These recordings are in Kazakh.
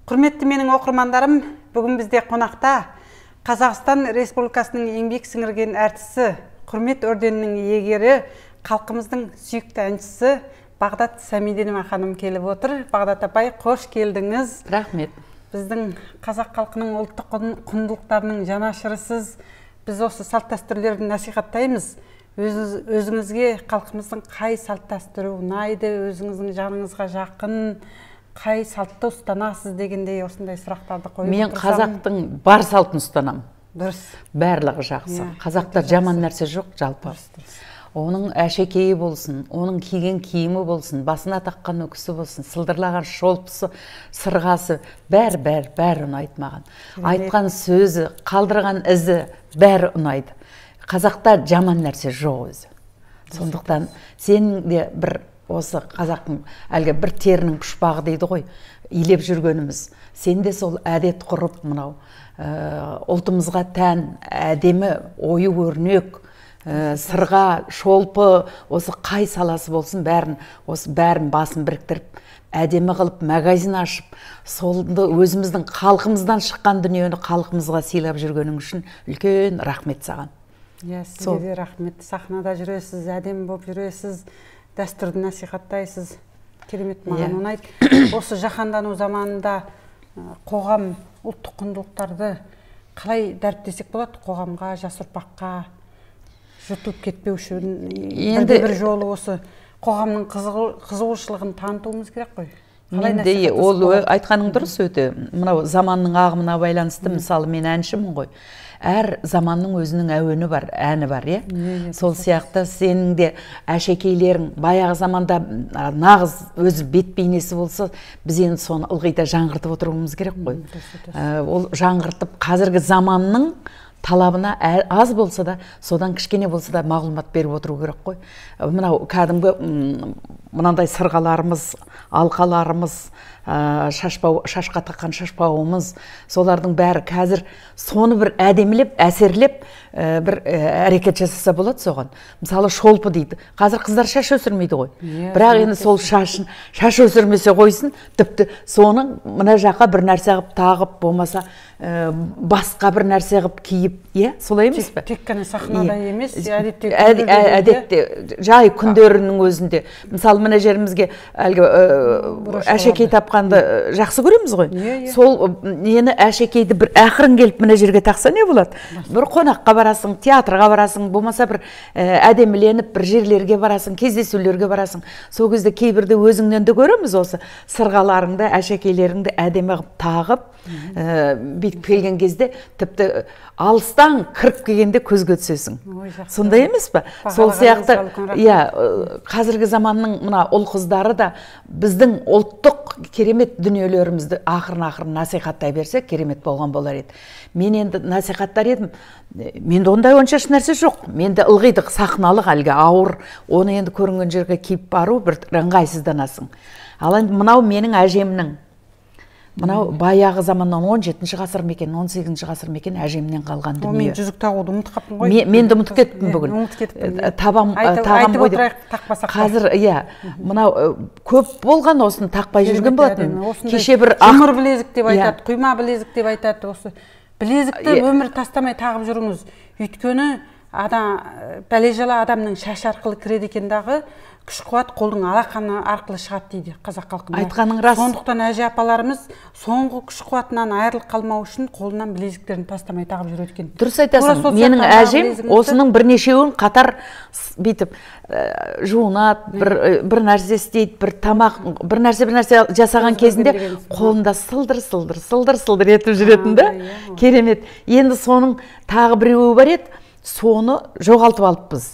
Құрметті менің оқырмандарым, бүгін бізде қонақта Қазақстан Республикасының еңбек сіңірген әртісі, құрмет орденінің иегері, халқымыздың сүйікті әншісі Бағдат Сәмиденова ханым келіп отыр. Бағдат апай, қош келдіңіз. Рахмет. Біздің қазақ халқының ұлттық құндылықтарының жанашырысыз, біз осы салт дәстүрлерді насихаттаймыз. Өзіңізге халқымыздың қай салт дәстүрі ұнайды, өзіңіздің жаныңызға жақын, қай салтты ұстанасыз дегендей осындай сұрақтарды қойып Мен қазақтың бар салтын ұстанам. Дұрыс. Барлығы жақсы. Қазақта жаман нәрсе жоқ жалпы. Оның әшекейі болсын, оның киген киімі болсын, басына таққан өкісі болсын, сылдырлаған шолпысы, сырғасы, бәрі ұнайды маған. Айтқан сөзі, қалдырған ізі бәрі ұнайды. Қазақта жаман нәрсе жоқ өзі. Сондықтан сенің де бір осы қазақтың әлгі бір терінің пұшпағы дейді ғой, илеп жүргеніміз. Сен де сол әдет құрып мынау ұлтымызға тән әдемі ою өрнек, сырға, шолпы, осы қай саласы болсын бәрін басын біріктіріп, әдемі қылып магазин ашып, солды өзіміздің халқымыздан шыққан дүниені халқымызға сыйлап жүргенің үшін үлкен рахмет саған. Сізге де рахмет. Сахнада жүресіз, әдемі болып жүресіз, дәстүрді насихаттайсыз. Керемет, маған ұнайды. Осы жаһандану заманында қоғам ұлттық құндылықтарды қалай дәріптесек болады? Қоғамға, жас ұрпаққа жұтылып кетпеу үшін бір жолы осы қоғамның қызығушылығын танытуымыз керек қой. Менде ол айтқаның дұрыс өте. Мынау заманның ағымына байланысты, мысалы мен әншімін ғой. Әр заманның өзінің әуені бар, әні бар, сол сияқты сенің де әшекейлерің баяғы заманда нағыз өз бет бейнесі болса, біз енді соны ылғи да жаңғыртып отыруымыз керек қой. Ол жаңғыртып қазіргі заманның талабына аз болса да, содан кішкене болса да мағлұмат беріп отыру керек қой. Мынау кәдімгі мынандай сырғаларымыз, алқаларымыз, шашқа таққан шашпауымыз, солардың бәрі қазір соны бір әдемілеп, әсерлеп бір әрекет жасаса болады соған. Мысалы шолпы дейді. Қазір қыздар шаш өсірмейді ғой. Бірақ енді сол шаш өсірмесе қойсын, тіпті соның мына жаққа бір нәрсе қылып тағып, болмаса басқа бір нәрсе қылып киіп, солай емес пе? Тек қана сахнада емес, әдетте жай күндерінің өзінде. Мысалы мына жерімізге әшекей тапқанды жақсы көреміз ғой. Сол нені әшекейді бір ақырын келіп мына жерге тақса не болады? Бір қонаққа барасың, театрға барасың, болмаса бір әдеміленіп бір жерлерге барасың, кездесулерге барасың. Сол кезде кейбірде өзіңнен де көреміз осы сырғаларыңды, әшекейлеріңді әдемі қылып тағып, бүйтіп келген кезде тіпті алыстан кіріп келгенде көзге түсесің. Сондай емес пе? Сол сияқты, қазіргі заманның мына ұл қыздары да біздің ұлттық керемет дүниелерімізді ақырын насихаттай берсе керемет болған болар еді. Мен енді насихаттар едім, менде ондай онша нәрсе жоқ. Менде ылғиды сахналық әлгі ауыр, оны енді көрінген жерге киіп бару бір ыңғайсызданасың. Ал енді мынау менің әжемнің, мынау баяғы заманнан 17-ші ғасыр мекен, 18-ші ғасыр мекен әжемнен қалған дүние. Мен жүзік тағуды ұмытып қаптым ғой. Мен де ұмытып кеттім бүгін. Табам ғой деп. Қазір, мынау көп болған осыны тақпай жүрген болатын. Кеше бір жұмыр білезік деп айтады, құйма білезік деп айтады. Осы білезікті өмір тастамай тағып жүріңіз. Өйткені бәлежала адамның шаш арқылы кіреді екен дағы, күш-қуат қолдың алақаны арқылы шығады дейді қазақ халқында. Айтқаның рас. Сондықтан әже апаларымыз соңғы күш-қуатынан айырылып қалмау үшін қолынан білезіктерін тастамай тағып жүреді екен. Дұрыс айтасың. Менің әжем осының бірнешеуін қатар бүйтіп жуынады, бір нәрсе істейді, бір тамақ, бір нәрсе жасаған кезінде қолында сылдыр етіп жүретін да. Керемет. Енді соның тағы біреуі бар еді, соны жоғалтып алыппыз.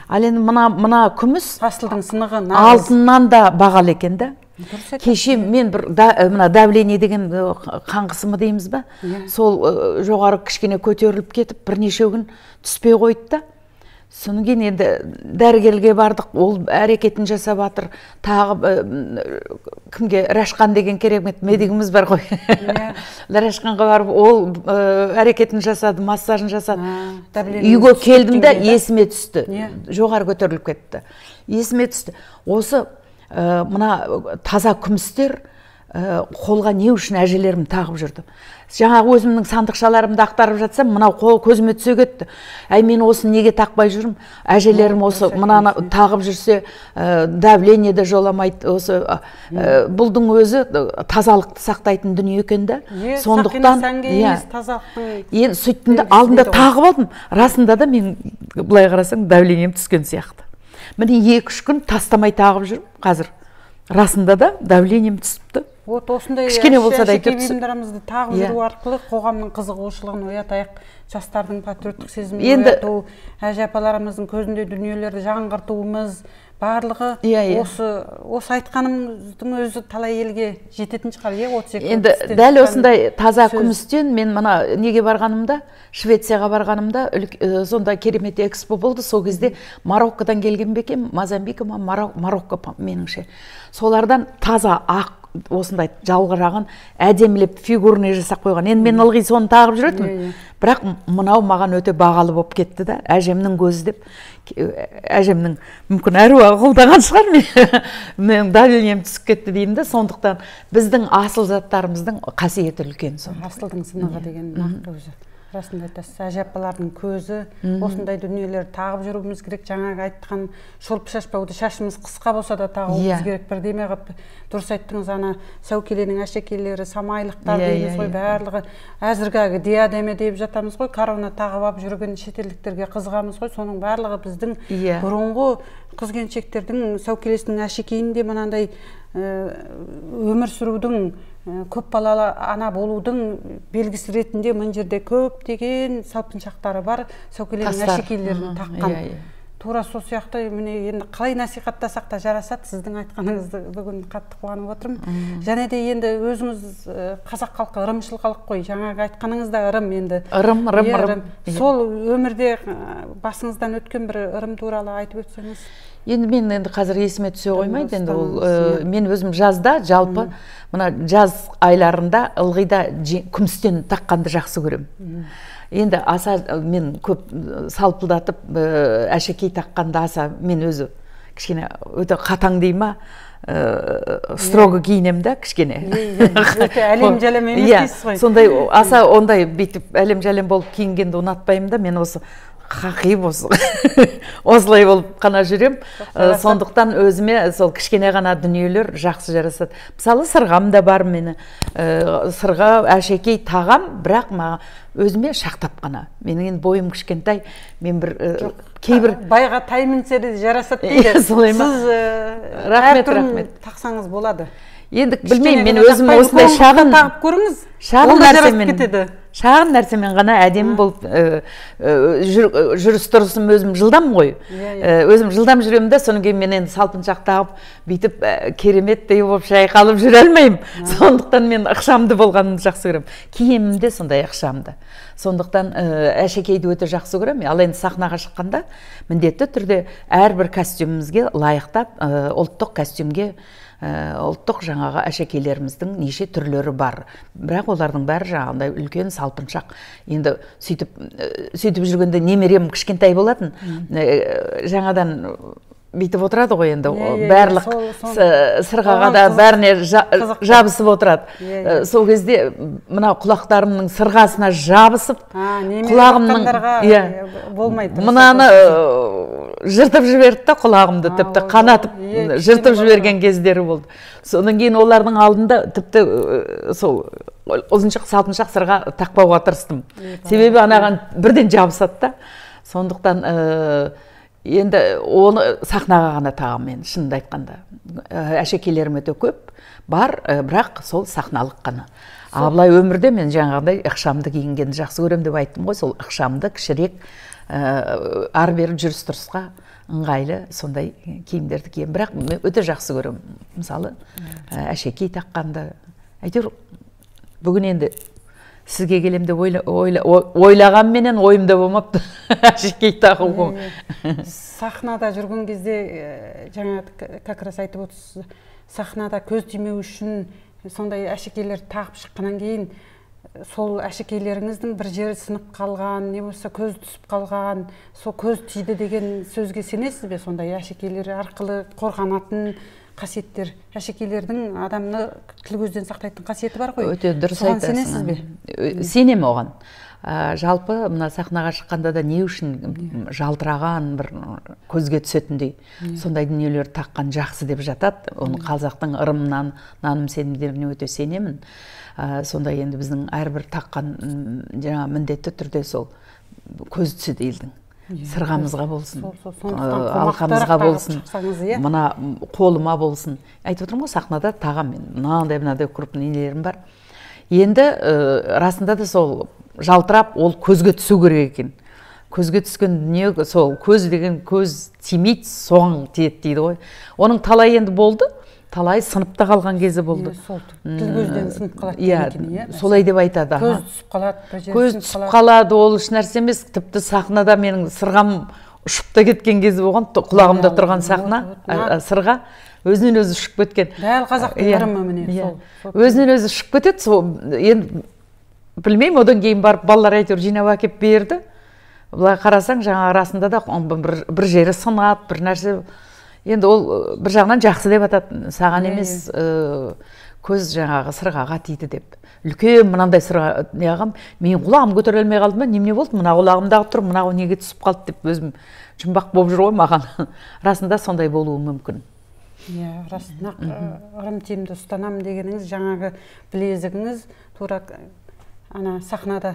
Ал енді мына күміс асылдың сынығы алтыннан да бағалы екен да. Кеше мен бір мына давление деген қан қысымы дейміз ба, сол жоғары кішкене көтеріліп кетіп бірнеше күн түспей қойды да. Содан кейін енді дәрігерге бардық, ол әрекетін жасап жатыр. Тағы кімге Рашқан деген керемет медигіміз бар ғой. Рашқанға барып ол әрекетін жасады, массажын жасады. Үйге келдім де есіме түсті. Жоғары көтеріліп кетті. Есіме түсті. Осы мына таза күмістер қолға не үшін әжелерім тағып жүрді. Жаңағы өзімнің сандықшаларымды ақтарып жатсам, мынау қол көзіме түсе кетті. Әй, мен осы неге тақпай жүрмін? Әжелерім осы мынаны тағып жүрсе, давление де жоламайды. Осы бұлдың өзі тазалықты сақтайтын дүние екен да. Сондықтан сөйттімді алдында тағып алдым. Расында да мен былай қарасаң давлением түскен сияқты. Міне 2-3 күн тастамай тағып жүрмін қазір. Расында да давлением түсіпті. Вот осындай кішкене болса да бұйымдарымызды тағып жүру арқылы қоғамның қызығушылығын оятайық, жастардың патриоттық сезімін ояту, әже апаларымыздың көзінде дүниелерді жаңғыртуымыз, барлығы осы айтқанымыздың өзі талай елге жететін шығар. Енді дәл осындай таза күмістен мен мына неге барғанымда, Швецияға барғанымда сонда керемет экспо болды. Сол кезде Мароккодан келген бекем, Мозамбик, Марокко меніңше. Солардан таза ақ осындай жалғыраған әдемілеп фигурный жасап қойған. Енді мен ылғи соны тағып жүретім. Бірақ мынау маған өте бағалы болып кетті да, әжемнің көзі деп. Әжемнің мүмкін әруағы қолдаған шығар мен давлением түсіп кетті деймін де. Сондықтан біздің асыл заттарымыздың қасиеті үлкен. Асылдың сынығы деген нақты өзі. Расында айтасыз, әже апалардың көзі, осындай дүниелер тағып жүруіміз керек. Жаңағы айтқан шолып шашпауды, шашымыз қысқа болса да тағуымыз керек. Бірдеме қылып, дұрыс айттыңыз, ана сәукеленің әшекейлері, самайлықтар дейміз ғой, барлығы. Әзіргі диадеме деп жатамыз ғой, корона тағып алып жүрген шетелдіктерге қызығамыз ғой. Соның барлығы біздің бұрынғы қыз-келіншектердің сәукелесінің әшекейінде мынандай өмір сүрудің, көп балалы ана болудың белгісі ретінде мына жерде көптеген салпыншақтары бар, сәукеленің әшекейлерін таққан. Тура сол сияқты міне енді қалай насихаттасақ та жарасады. Сіздің айтқаныңызды бүгін қатты қуанып отырмын. Және де енді өзіңіз қазақ халқы ырымшыл халық қой. Жаңағы айтқаныңыз да ырым енді. Ырым. Сол өмірде басыңыздан өткен бір ырым туралы айтып өтсеңіз. Енді мен қазір есіме түсе қоймайды. Енді ол мен өзім жазда жалпы мына жаз айларында ылғида күмістен таққанды жақсы көремін. Енді аса мен көп салпылдатып әшекей таққанда аса мен өзі кішкене өте қатаң дей ма, строго киінем да кішкене. Өте әлем-жәлем емес дейсіз ғой. Сондай аса ондай бүйтіп әлем-жәлем болып киінгенді ұнатпаймын да. Мен осы қақиып осылай болып қана жүрем. Сондықтан өзіме сол кішкене ғана дүниелер жақсы жарасады. Мысалы сырғам да бар мені. Сырға әшекей тағам, бірақ өзіме шақтап қана. Менің енді бойым кішкентай, мен бір кейбір байға таймінсе де жарасады дейді. Солай ма? Сіз рахмет тақсаңыз болады. Енді білмеймін, мен өзім осындай шағын тағып көріңіз. Шағын нәрсемен ғана әдемі болып жүріс тұрысым өзім жылдам ғой. Өзім жылдам жүремін да, содан кейін мен енді салпыншақ тағып, бүйтіп кереметтей болып шайқалып жүре алмаймын. Сондықтан мен ықшамды болғанымды жақсы көремін. Киімім де сондай ықшамды. Сондықтан әшекейді өте жақсы көремін. Ал енді сахнаға шыққанда міндетті түрде әрбір костюмімізге лайықтап, ұлттық костюмге ұлттық жаңағы әшекейлеріміздің неше түрлері бар. Бірақ олардың бәрі жаңағындай үлкен салпыншақ. Енді сөйтіп жүргенде немерем кішкентай болатын. Жаңадан бүйтіп отырады ғой енді. Барлық сырғаға да бәріне жабысып отырады. Сол кезде мына құлақтарымның сырғасына жабысып, құлағымның мынаны жыртып жіберді да, құлағымды тіпті қанатып жыртып жіберген кездері болды. Содан кейін олардың алдында тіпті сол ұзыншақ салпыншақ сырға тақпауға тырыстым. Себебі анаған бірден жабысады да. Сондықтан енді оны сахнаға ғана тағам мен, шынымды айтқанда. Әшекейлерім өте көп бар, бірақ сол сахналық қана. Абылай өмірде мен жаңағыдай ықшамды киінгенді жақсы көрем деп айттым ғой. Сол ықшамды, кішірек, ары-бері жүріс тұрысқа ыңғайлы сондай киімдерді киемін. Бірақ өте жақсы көрем. Мысалы, әшекей таққанды. Әйтеуір бүгін енді сізге келем деп ойлаған менен ойымда болмапты әшекей тағу. Сахнада жүрген кезде жаңа как раз айтып отырсыз, сахнада көз тимеу үшін сондай әшекейлер тағып шыққаннан кейін сол әшекейлеріңіздің бір жері сынып қалған, не болса көз түсіп қалған, сол көз тиді деген сөзге сенесіз бе? Сондай әшекейлер арқылы қорғанатын қасиеттер, әшекейлердің адамны тіл көзден сақтайтын қасиеті бар ғой. Өте дұрыс айтасың. Соған сенесіз бе? Сенем оған. Жалпы мына сахнаға шыққанда да не үшін жалтыраған бір көзге түсетіндей сондай дүниелер таққан жақсы деп жатады. Оны қазақтың ырымынан, наным сенімдеріне өте сенемін. Сондай енді біздің әрбір таққан жаңа міндетті түрде сол көз түседі елдің. Сырғамызға болсын, алқамызға болсын, мына қолыма болсын. Айтып отырмын ғой, сахнада тағам мен мынандай крупный нелерім бар. Енді расында да сол жалтырап, ол көзге түсу керек екен. Көзге түскен дүние, сол көз деген көз тимейді, соған тиеді дейді ғой. Оның талай енді болды, талай сыныпта қалған кезі болды. Тіл көзден сынып қалады. Солай деп айтады. Көз түсіп қалады. Көз түсіп қалады, ол үш нәрсе емес. Тіпті сахнада менің сырғам ұшып та кеткен кезі болған, құлағымда тұрған сахна, сырға өзінен өзі ұшып кеткен. Дәл қазақтың ырымы міне. Өзінен өзі ұшып кетеді. Енді білмеймін, одан кейін барып балалар әйтеуір жинап әкеп берді. Былай қарасаң, жаңа арасында да бір жері сынады, бір нәрсе. Енді ол бір жағынан жақсы деп атады, саған емес, көз жаңағы сырғаға тиді деп. Үлкен мынандай сырға неғам, мен құлағым көтере алмай қалдым ба, немене болды, мына құлағымдағы тұр, мынау неге түсіп қалды деп өзім жұмбақ болып жүр ғой маған. Расында сондай болуы мүмкін. Иә, расында ырым тиімді ұстанамын дегеніңіз, жаңағы білезігіңіз тура ана сахнада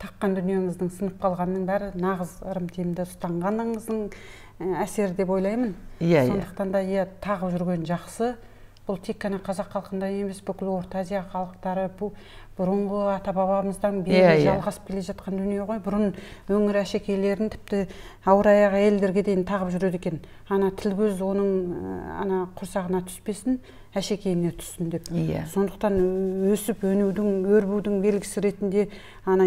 таққан дүниеңіздің сынып қалғанның бәрі нағыз ырым тиімді ұстанғаныңыздың әсері деп ойлаймын. Сондықтан да тағып жүрген жақсы. Бұл тек қана қазақ халқында емес, бүкіл Орта Азия халықтары, бұл бұрынғы ата-бабамыздан бері жалғасып келе жатқан дүние ғой. Бұрын өңір әшекейлерін тіпті ауыр аяқ әйелдерге дейін тағып жүреді екен. Ана тіл көз оның ана құрсағына түспесін, әшекейіне түссін деп. Сондықтан өсіп өнудің, өрбудің белгісі ретінде ана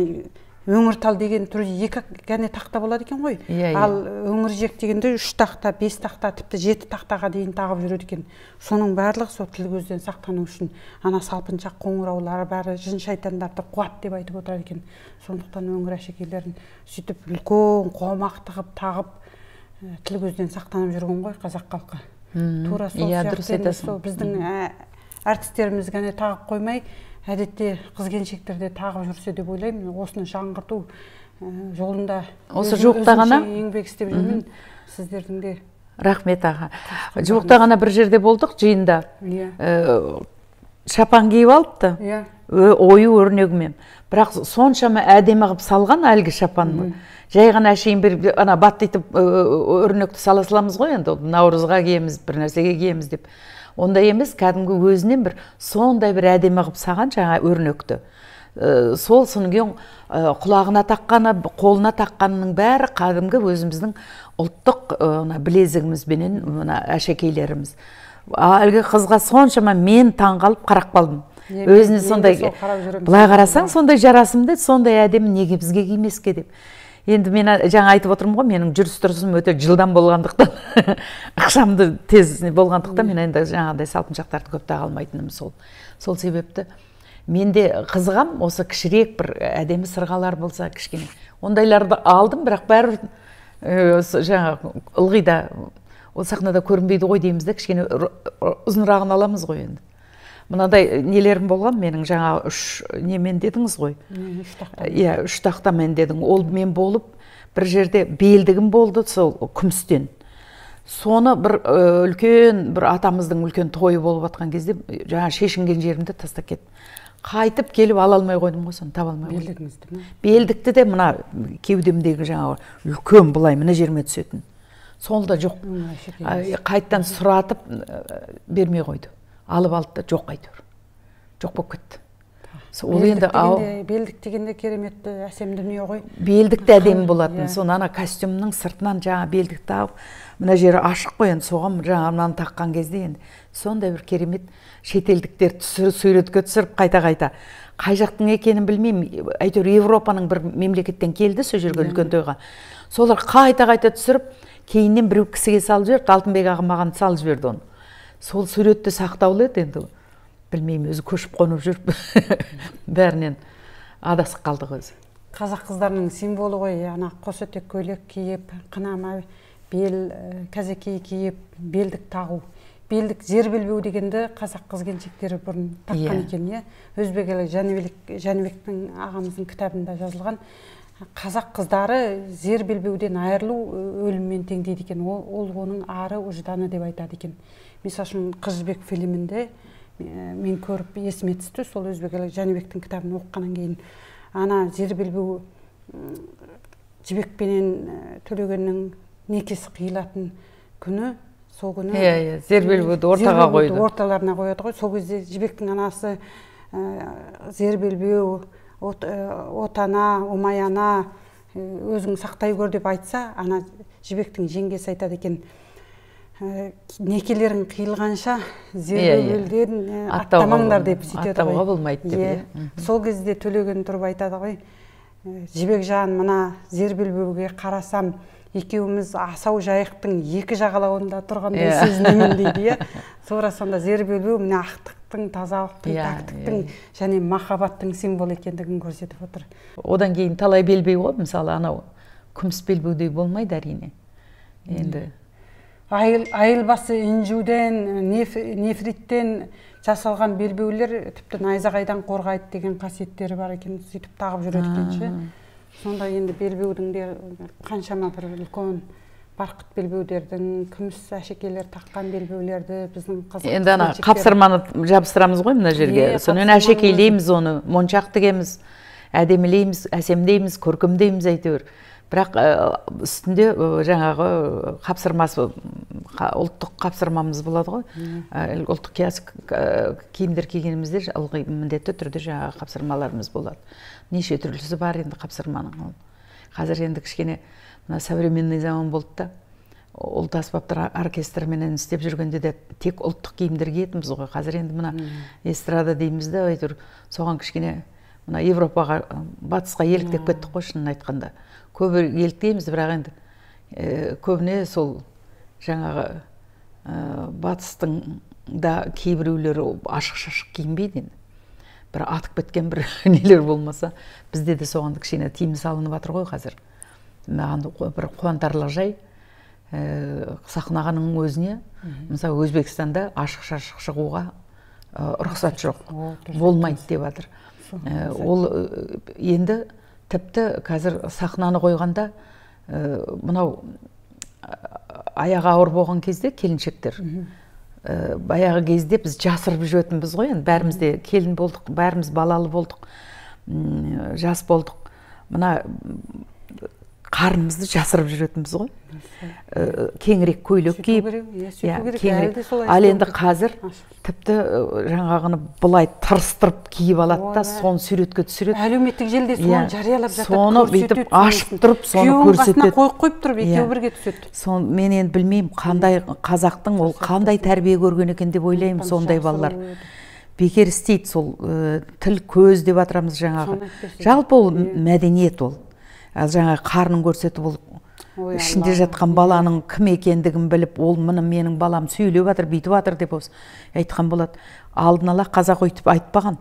өңір тал деген түрде екі ғана тақта болады екен ғой. Ал өңір жек дегенде 3 тақта, 5 тақта, тіпті 7 тақтаға дейін тағып жүреді екен. Соның барлығы сол тіл көзден сақтану үшін ана салпыншақ қоңыраулары бәрі жын шайтандарды қуат деп айтып отырады екен. Сондықтан өңір әшекейлерін сөйтіп үлкен қомақты қылып тағып тіл көзден сақтанып жүрген ғой қазақ халқы. Тура сол сияқты біздің әртістеріміз ғана тағып қоймай, әдетте қыз-келіншектерде тағып жүрсе деп ойлаймын. Осыны жаңғырту жолында осы жуықта ғана еңбек істеп жүрмін. Сіздердің де рахмет аға. Жуықта ғана бір жерде болдық жиында. Шапан киіп алыпты. Ою өрнегімен. Бірақ соншама әдемі қылып салған әлгі шапанды. Жай ғана әшейін бір ана баттитып өрнекті сала саламыз ғой енді. Наурызға киеміз, бір нәрсеге киеміз деп. Ондай емес, кәдімгі өзінен бір сондай бір әдемі қылып саған жаңа өрнекті. Сол соның құлағына таққаны, қолына таққанының бәрі кәдімгі өзіміздің ұлттық білезігімізбенен әшекейлеріміз. Әлгі қызға соншама мен таңғалып қарап қалдым. Өзіне сондай, былай қарасаң, сондай жарасымды, сондай әдемі неге бізге кимеске деп. Енді мен жаңа айтып отырмын ғой, менің жүріс-тұрысым өте жылдам болғандықтан, ақшамды тез болғандықтан, мен енді жаңағыдай салпыншақтарды көп таға алмайтыным сол. Сол себепті менде қызығам, осы кішірек бір әдемі сырғалар болса кішкене. Ондайларды алдым, бірақ бәрі жаңа ылғи да ол сахнада көрінбейді ғой дейміз де, кішкене ұзынырағын аламыз ғой енді. Мынадай нелерім болған, менің жаңа 3 немен дедіңіз ғой. 3 тақтамен дедің. Ол мен болып, бір жерде белдігім болды, сол күмістен. Соны бір үлкен, бір атамыздың үлкен тойы болып атқан кезде, жаңа шешінген жерімді тастап кеттім. Қайтып келіп ала алмай қойдым ғой, соны таба алмай қойдым. Белдігіңізді ме? Белдікті де мына кеудемдегі жаңа үлкен бұлай мына жеріме түсетін. Сол да жоқ. Қайттан сұратып бермей қойды. Алып алды да жоқ әйтеуір. Жоқ болып кетті. Белдік дегенде кереметті әсем дүние ғой. Белдікті әдемі болатын. Соны ана костюмның сыртынан жаңа белдік тағып, мына жері ашық қой енді, соған жаңа мынаны таққан кезде енді сондай бір керемет шетелдіктер суретке түсіріп қайта-қайта. Қай жақтың екенін білмеймін. Әйтеуір Европаның бір мемлекеттен келді сол жерге үлкен тойға. Солар қайта-қайта түсіріп, кейіннен біреу кісіге салып жіберді, Алтынбек ағам маған салып жіберді оны. Сол суретті сақтаулы еді енді. Білмеймін, өзі көшіп қонып жүріп, бәрінен адасып қалдық өзі. Қазақ қыздарының символы ғой, ана қос етек көйлек киіп, қынама, бел кәзекей киіп, белдік тағу. белдік жер белбеу дегенді қазақ қыз-келіншектері бұрын таққан екен, иә. Өзбекелі Жәнібектің ағамыздың кітабында жазылған. Қазақ қыздары жер белбеуден айырылу өліммен тең дейді екен. Ол оның ары ұжданы деп айтады екен. Мысалы үшін Қыз жібек фильмінде мен көріп есіме түсті, сол өзбекелі Жәнібектің кітабын оқығаннан кейін. Ана жер белбеу жібекпенен төлегеннің некесі қиылатын күні, сол күні жер белбеуді ортаға қойды. Орталарына қояды ғой. Сол кезде жібектің анасы жер белбеу, отана, омаяна, өзің сақтай көр деп айтса, ана жібектің жеңгесі айтады екен, некелерің қиылғанша жер белбеуден аттамаңдар деп сөйтеді ғой. Аттауға болмайды деп. Сол кезде төлеген тұрып айтады ғой, жібек жан, мына жер белбеуге қарасам, екеуміз асау жайықтың екі жағалауында тұрғандай сезінемін дейді. Сонда жер белбеу міне ақтықтың, тазалықтың, пәктіктің және махаббаттың символы екендігін көрсетіп отыр. Одан кейін талай белбеу ғой, мысалы анау күміс белбеудей болмайды әрине. Енді айылбасы инжуден, нефриттен жасалған белбеулер тіпті найзағайдан қорғайды деген қасиеттері бар екен, сөйтіп тағып жүреді екенше. Сонда енді белбеудің де қаншама бір үлкен барқыт белбеулердің, күміс әшекейлер таққан белбеулерді біздің қазақ. Енді ана қапсырманы жабыстырамыз ғой мына жерге. Сонымен әшекейлейміз оны, моншақ тігеміз, әдемілейміз, әсемдейміз, көркемдейміз әйтеуір. Бірақ үстінде жаңағы қапсырмасы, ұлттық қапсырмамыз болады ғой. Ұлттық киімдер кигенімізде ылғи міндетті түрде жаңағы қапсырмаларымыз болады. Неше түрлісі бар енді қапсырманың. Қазір енді кішкене современный заман болды да, ұлт аспаптар оркестрменен істеп жүргенде де тек ұлттық киімдер киетінбіз ғой. Қазір енді мына эстрада дейміз де, әйтеуір соған кішкене мына Европаға, батысқа еліктеп кеттік қой, шынын айтқанда. Көбі еліктейміз, бірақ енді көбіне сол жаңағы батыстың да кейбіреулері ашық-шашық киінбейді енді. Бір атып кеткен бір нелер болмаса, бізде де соған кішкене тыйым салынып жатыр ғой қазір. Маған бір қуантарлық жай, сахнағаның өзіне, мысалы Өзбекстанда ашық-шашық шығуға рұқсат жоқ, болмайды деп жатыр. Ол енді тіпті қазір сахнаны қойғанда, мынау аяғы ауыр болған кезде келіншектер, баяғы кезде біз жасырып жүретінбіз ғой, енді бәріміз де келін болдық, бәріміз балалы болдық, жас болдық. Мына қарнымызды жасырып жүретінбіз ғой. Кеңірек көйлек киіп, ал енді қазір тіпті жаңағыны былай тырыстырып киіп алады да, соны суретке түсіреді. Әлеуметтік желіде соны жариялап жатады. Соны бүйтіп ашып тұрып, соны көрсетеді. Қойып тұрып, екеуі бірге түседі. Мен енді білмеймін, қандай қазақтың ол қандай тәрбие көрген екен деп ойлаймын, сондай балалар. Бекер істейді сол тіл көз деп атырамыз жаңағы. Жалпы ол мәдениет ол. Ал жаңа қарнын көрсетіп, ол ішінде жатқан баланың кім екендігін біліп, ол менің балам сөйлеп жатыр, бүйтіп жатыр деп айтқан болады. Алдын ала қазақ өйтіп айтпаған.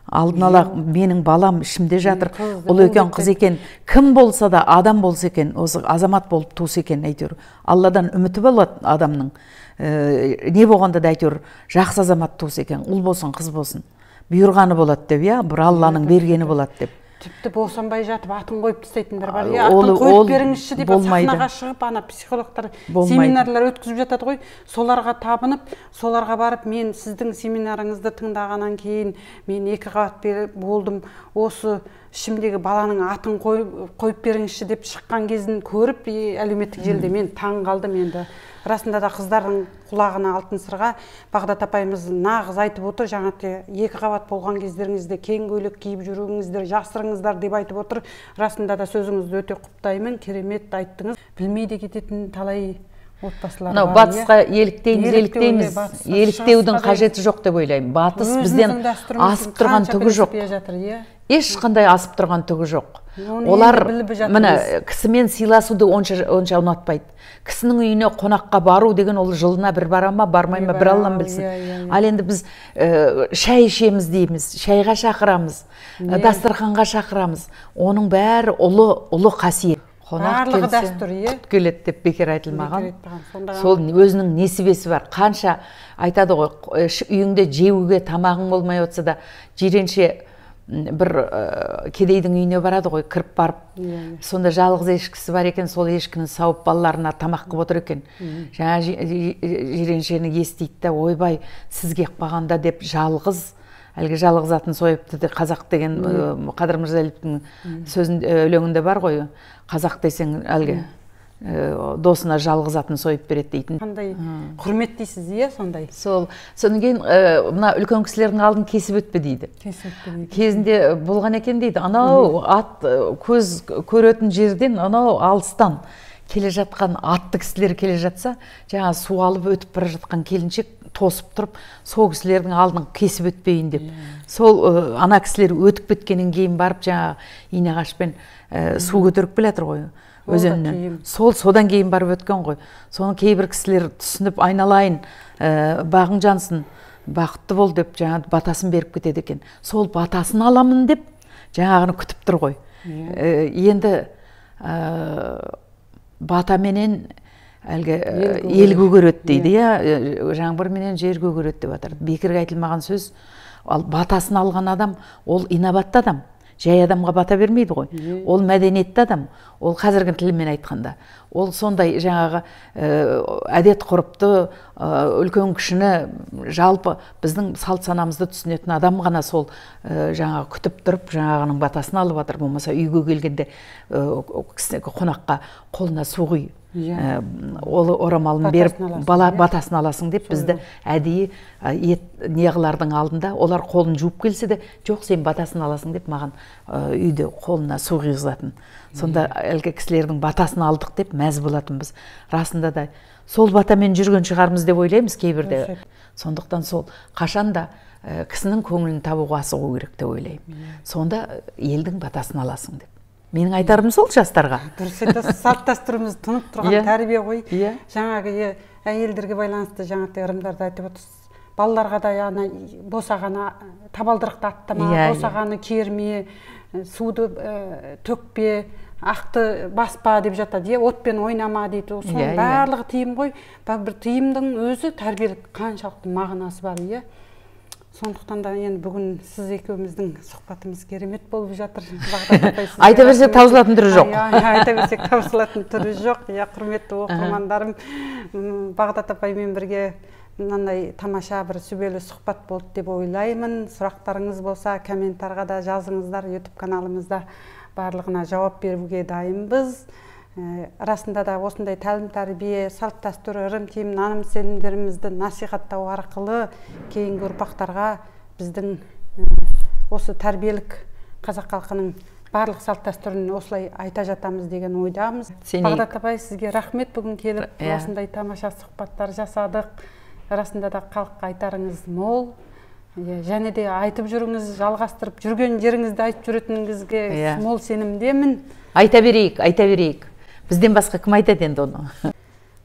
Алдын ала менің балам ішімде жатыр, ол екен қыз екен, кім болса да адам болса екен, осы азамат болып туыс екен әйтеуір. Алладан үміті болады адамның. Не болғанда да әйтеуір жақсы азамат туыс екен, ұл болсын, қыз болсын. Бұйырғаны болады деп, бір Алланың бергені болады деп. Тіпті босанбай жатып атын қойып тастайтындар бар. Атын қойып беріңізші деп сахнаға шығып, ана психологтар семинарлар өткізіп жатады ғой. Соларға табынып, соларға барып, мен сіздің семинарыңызды тыңдағаннан кейін мен 2 қабат болдым. Осы ішімдегі баланың атын қойып беріңізші деп шыққан кезін көріп, әлеуметтік желіде мен таң қалдым енді. Расында да қыздардың құлағына алтын сырға Бағдат апайымыз нағыз айтып отыр, жаңағы 2 қабат болған кездеріңізде кең көйлек киіп жүруіңіздер, жасырыңыздар деп айтып отыр. Расында да сөзіңізді өте құптаймын, керемет айттыңыз. Білмейді кететін талай отбасылар бар. Батысқа еліктейміз, еліктеудің қажеті жоқ деп ойлаймын. Батыс бізден асып тұрған түгі жоқ. Ешқандай асып тұрған түгі жоқ. Олар кісімен сыйласуды онша ұнатпайды. Кісінің үйіне қонаққа бару деген ол жылына бір бара ма, бармай ма, бір Аллам білсін. Ал енді біз шай ішеміз дейміз, шайға шақырамыз, дастарханға шақырамыз. Оның бәрі ұлы қасиет. барлығы дәстүр, құт келеді деп бекер айтылмаған. Сол өзінің несібесі бар. Қанша айтады ғой, үйіңде жеуге тамағың болмай отса да, жиренше бір кедейдің үйіне барады ғой, кіріп барып, сонда жалғыз ешкісі бар екен, сол ешкіні сауып балаларына тамақ қып отыр екен. Жаңа жиреншені естейді да, ойбай, сізге қпағанда деп жалғыз, әлгі жалғыз атын сойыпты де, қазақ деген Қадыр Мырзалиевтің сөзін өлеңінде бар ғой, қазақ десең әлгі досына жалғыз атын сойып береді дейтін. Қандай құрмет дейсіз, сондай? Содан кейін мына үлкен кісілердің алдын кесіп өтпе дейді. Кезінде болған екен дейді. Анау ат көз көретін жерден, анау алыстан келе жатқан атты кісілер келе жатса, жаңа су алып өтіп бара жатқан келіншек тосып тұрып, сол кісілердің алдын кесіп өтпейін деп. Сол ана кісілер өтіп кеткеннен кейін барып, жаңа инағашпен су көтеріп келатыр ғой өзеннен. Содан кейін барып өткен ғой. Соны кейбір кісілер түсініп, айналайын, бағың жансын, бақытты бол деп, жаңа батасын беріп кетеді екен. Сол батасын аламын деп, жаңағыны күтіп тұр ғой. Енді батаменен әлгі ел көгереді дейді, жаңбыр менен жер көгереді деп атыр. Бекерге айтылмаған сөз. Ал батасын алған адам, ол инабатты адам. Жай адамға бата бермейді ғой. Ол мәдениетті адам. Ол қазіргі тілмен айтқанда. Ол сондай жаңағы әдет ғұрыпты, үлкен кішіні, жалпы біздің салт санамызды түсінетін адам ғана сол жаңағы күтіп тұрып, жаңағының батасын алып жатыр. Болмаса үйге келгенде қонаққа қолына су құй, ол орамалын беріп, бала батасын аласың деп бізді әдейі неғылардың алдында, олар қолын жуып келсе де, жоқ, сен батасын аласың деп маған үйде қолына су құйғызатын. Сонда әлгі кісілердің батасын алдық деп мәз болатынбыз. Расында да сол батамен жүрген шығармыз деп ойлаймыз кейбірде. Сондықтан сол қашанда кісінің көңілін табуға асығу керек деп ойлаймын. Сонда елдің батасын аласың деп. Менің айтарым сол жастарға. Дұрыс айтасыз, салт дәстүріміз тұнып тұрған тәрбие ғой. Жаңағы әйелдерге байланысты жаңағы ырымдарды айтып отырсыз. Балаларға да босағаны табалдырықты аттама, босағаны керме, суды төкпе, ақты баспа деп жатады, отпен ойнама дейді. Соның барлығы тыйым ғой. Бір тыйымдың өзі тәрбиелік қаншалықты мағынасы бар. Сондықтан да енді бүгін сіз екеуміздің сұхбатымыз керемет болып жатыр. Айта берсек таусылатын түрі жоқ. Айта берсек таусылатын түрі жоқ. Құрметті оқырмандарым, Бағдат апаймен бірге мынандай тамаша бір сүбелі сұхбат болды деп ойлаймын. Сұрақтарыңыз болса, комментарға да жазыңыздар. YouTube каналымызда барлығына жауап беруге дайынбыз. Расында да осындай тәлім тәрбие, салт дәстүр, ырым-тыйым, наным сенімдерімізді насихаттау арқылы кейінгі ұрпақтарға біздің осы тәрбиелік қазақ халқының барлық салт дәстүрін осылай айта жатамыз деген ойдамыз. Бағдат апай, сізге рахмет, бүгін келіп осындай тамаша сұхбаттар жасадық. Расында да халыққа айтарыңыз мол. Және де айтып жүріңіз, жалғастырып жүрген жеріңізді айтып жүретініңізге мол сенімдемін. Айта берейік. Бізден басқа кім айтады енді оны?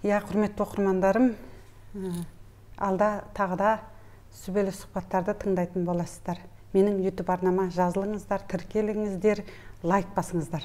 Құрметті оқырмандарым, алда тағы да сүбелі сұхбаттарды тыңдайтын боласыздар. Менің YouTube арнама жазылыңыздар, тіркеліңіздер, лайк басыңыздар.